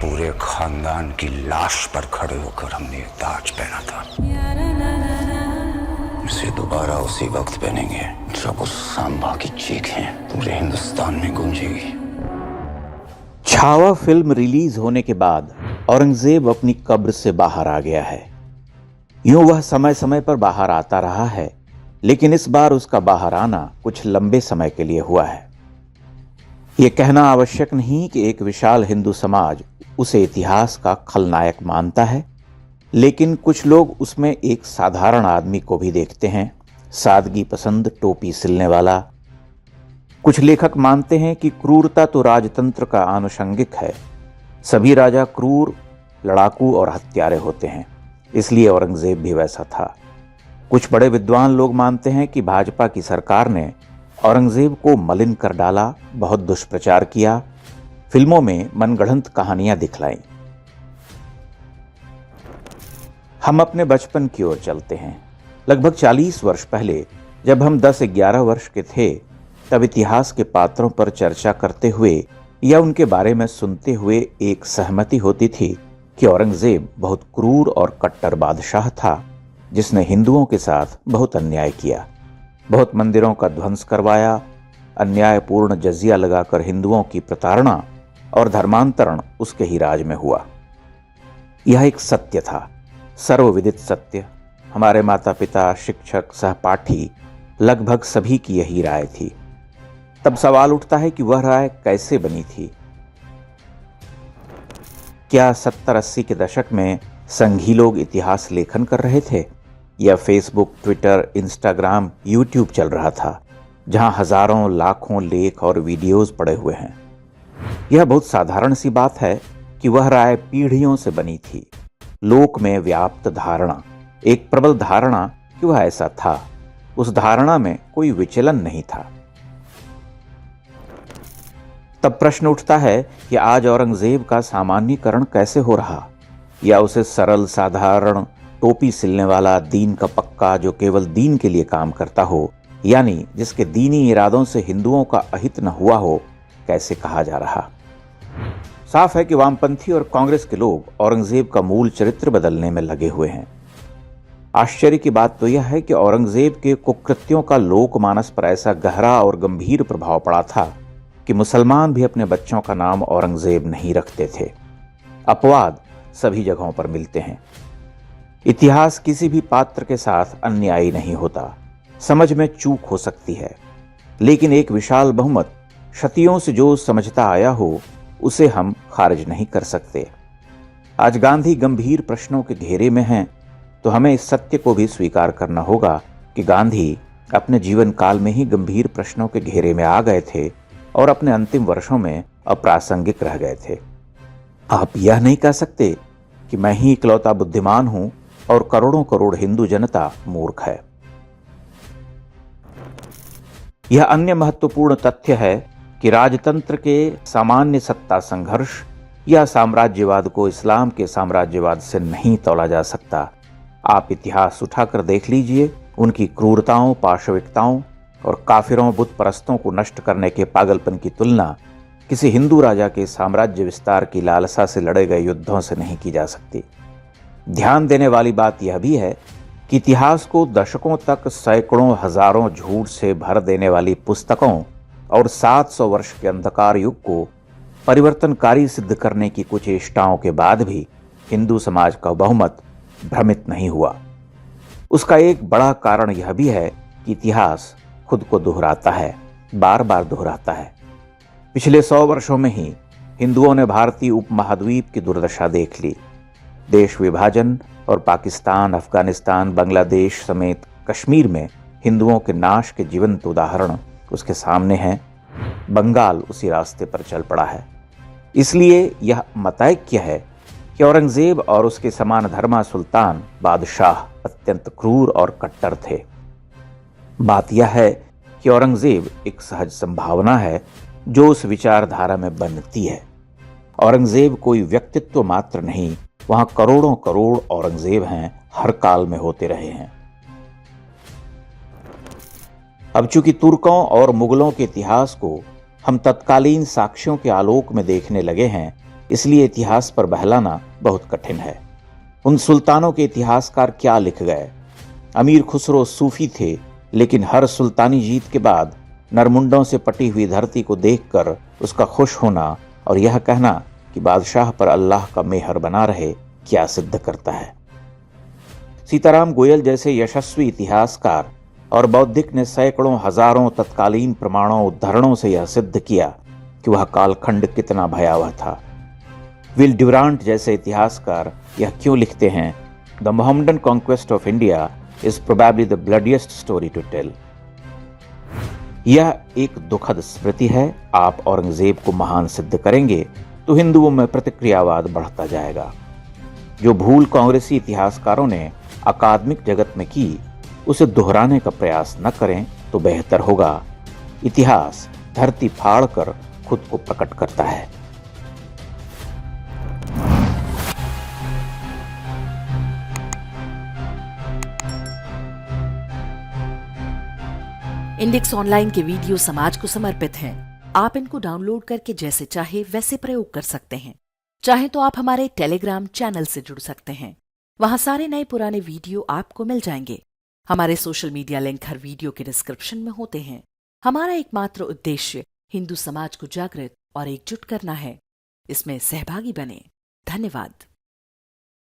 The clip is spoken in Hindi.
पूरे खानदान की लाश पर खड़े होकर हमने ये ताज पहना था। इसे दोबारा उसी वक्त पहनेंगे जब उस सांबा की चीखें पूरे हिंदुस्तान में गूंजेगी। छावा फिल्म रिलीज होने के बाद औरंगजेब अपनी कब्र से बाहर आ गया है। यूं वह समय समय पर बाहर आता रहा है, लेकिन इस बार उसका बाहर आना कुछ लंबे समय के लिए हुआ है। यह कहना आवश्यक नहीं कि एक विशाल हिंदू समाज उसे इतिहास का खलनायक मानता है, लेकिन कुछ लोग उसमें एक साधारण आदमी को भी देखते हैं, सादगी पसंद, टोपी सिलने वाला। कुछ लेखक मानते हैं कि क्रूरता तो राजतंत्र का आनुषंगिक है। सभी राजा क्रूर, लड़ाकू और हत्यारे होते हैं, इसलिए औरंगजेब भी वैसा था। कुछ बड़े विद्वान लोग मानते हैं कि भाजपा की सरकार ने औरंगजेब को मलिन कर डाला, बहुत दुष्प्रचार किया, फिल्मों में मनगढ़ंत कहानियां दिखलाईं। हम अपने बचपन की ओर चलते हैं। लगभग 40 वर्ष पहले जब हम 10-11 वर्ष के थे, तब इतिहास के पात्रों पर चर्चा करते हुए या उनके बारे में सुनते हुए एक सहमति होती थी कि औरंगजेब बहुत क्रूर और कट्टर बादशाह था, जिसने हिंदुओं के साथ बहुत अन्याय किया, बहुत मंदिरों का ध्वंस करवाया, अन्यायपूर्ण जजिया लगाकर हिंदुओं की प्रताड़ना और धर्मांतरण उसके ही राज में हुआ। यह एक सत्य था, सर्वविदित सत्य। हमारे माता पिता, शिक्षक, सहपाठी, लगभग सभी की यही राय थी। तब सवाल उठता है कि वह राय कैसे बनी थी? क्या 70-80 के दशक में संघी लोग इतिहास लेखन कर रहे थे, या फेसबुक, ट्विटर, इंस्टाग्राम, यूट्यूब चल रहा था, जहां हजारों लाखों लेख और वीडियोस पड़े हुए हैं? यह बहुत साधारण सी बात है कि वह राय पीढ़ियों से बनी थी। लोक में व्याप्त धारणा, एक प्रबल धारणा कि वह ऐसा था, उस धारणा में कोई विचलन नहीं था। तब प्रश्न उठता है कि आज औरंगजेब का सामान्यीकरण कैसे हो रहा, या उसे सरल, साधारण, टोपी सिलने वाला, दीन का पक्का, जो केवल दीन के लिए काम करता हो, यानी जिसके दीनी इरादों से हिंदुओं का अहित न हुआ हो, कैसे कहा जा रहा? साफ है कि वामपंथी और कांग्रेस के लोग औरंगजेब का मूल चरित्र बदलने में लगे हुए हैं। आश्चर्य की बात तो यह है कि औरंगजेब के कुकृत्यों का लोकमानस पर ऐसा गहरा और गंभीर प्रभाव पड़ा था कि मुसलमान भी अपने बच्चों का नाम औरंगजेब नहीं रखते थे। अपवाद सभी जगहों पर मिलते हैं। इतिहास किसी भी पात्र के साथ अन्यायी नहीं होता। समझ में चूक हो सकती है, लेकिन एक विशाल बहुमत शतियों से जो समझता आया हो, उसे हम खारिज नहीं कर सकते। आज गांधी गंभीर प्रश्नों के घेरे में हैं, तो हमें इस सत्य को भी स्वीकार करना होगा कि गांधी अपने जीवन काल में ही गंभीर प्रश्नों के घेरे में आ गए थे और अपने अंतिम वर्षों में अप्रासंगिक रह गए थे। आप यह नहीं कह सकते कि मैं ही इकलौता बुद्धिमान हूं और करोड़ों करोड़ हिंदू जनता मूर्ख है। यह अन्य महत्वपूर्ण तथ्य है कि राजतंत्र के सामान्य सत्ता संघर्ष या साम्राज्यवाद को इस्लाम के साम्राज्यवाद से नहीं तौला जा सकता। आप इतिहास उठाकर देख लीजिए, उनकी क्रूरताओं, पाशविकताओं और काफिरों, बुत परस्तों को नष्ट करने के पागलपन की तुलना किसी हिंदू राजा के साम्राज्य विस्तार की लालसा से लड़े गए युद्धों से नहीं की जा सकती। ध्यान देने वाली बात यह भी है कि इतिहास को दशकों तक सैकड़ों, हजारों झूठ से भर देने वाली पुस्तकों और 700 वर्ष के अंधकार युग को परिवर्तनकारी सिद्ध करने की कुछ चेष्टाओं के बाद भी हिंदू समाज का बहुमत भ्रमित नहीं हुआ। उसका एक बड़ा कारण यह भी है कि इतिहास खुद को दोहराता है, बार बार दोहराता है। पिछले 100 वर्षों में ही हिंदुओं ने भारतीय उपमहाद्वीप की दुर्दशा देख ली। देश विभाजन और पाकिस्तान, अफगानिस्तान, बांग्लादेश समेत कश्मीर में हिंदुओं के नाश के जीवंत उदाहरण उसके सामने हैं। बंगाल उसी रास्ते पर चल पड़ा है। इसलिए यह मतैक्य है कि औरंगजेब और उसके समान धर्मा सुल्तान बादशाह अत्यंत क्रूर और कट्टर थे। बात यह है कि औरंगजेब एक सहज संभावना है जो उस विचारधारा में बनती है। औरंगजेब कोई व्यक्तित्व मात्र नहीं, वहां करोड़ों करोड़ औरंगजेब हैं, हर काल में होते रहे हैं। अब चूंकि तुर्कों और मुगलों के इतिहास को हम तत्कालीन साक्ष्यों के आलोक में देखने लगे हैं, इसलिए इतिहास पर बहलाना बहुत कठिन है। उन सुल्तानों के इतिहासकार क्या लिख गए? अमीर खुसरो सूफी थे, लेकिन हर सुल्तानी जीत के बाद नरमुंडों से पटी हुई धरती को देखकर उसका खुश होना और यह कहना कि बादशाह पर अल्लाह का मेहर बना रहे, क्या सिद्ध करता है? सीताराम गोयल जैसे यशस्वी इतिहासकार और बौद्धिक ने सैकड़ों हजारों तत्कालीन प्रमाणों उद्धरणों से यह सिद्ध किया कि वह कालखंड कितना भयावह था। विल ड्यूरांट जैसे इतिहासकार यह क्यों लिखते हैं, the Mohammedan conquest of India is probably the bloodiest story to tell. यह एक दुखद स्मृति है। आप औरंगजेब को महान सिद्ध करेंगे तो हिंदुओं में प्रतिक्रियावाद बढ़ता जाएगा। जो भूल कांग्रेसी इतिहासकारों ने अकादमिक जगत में की, उसे दोहराने का प्रयास न करें तो बेहतर होगा। इतिहास धरती फाड़ कर खुद को प्रकट करता है। इंडेक्स ऑनलाइन के वीडियो समाज को समर्पित हैं। आप इनको डाउनलोड करके जैसे चाहे वैसे प्रयोग कर सकते हैं। चाहे तो आप हमारे टेलीग्राम चैनल से जुड़ सकते हैं। वहां सारे नए पुराने वीडियो आपको मिल जाएंगे। हमारे सोशल मीडिया लिंक हर वीडियो के डिस्क्रिप्शन में होते हैं। हमारा एकमात्र उद्देश्य हिंदू समाज को जागृत और एकजुट करना है। इसमें सहभागी बने। धन्यवाद।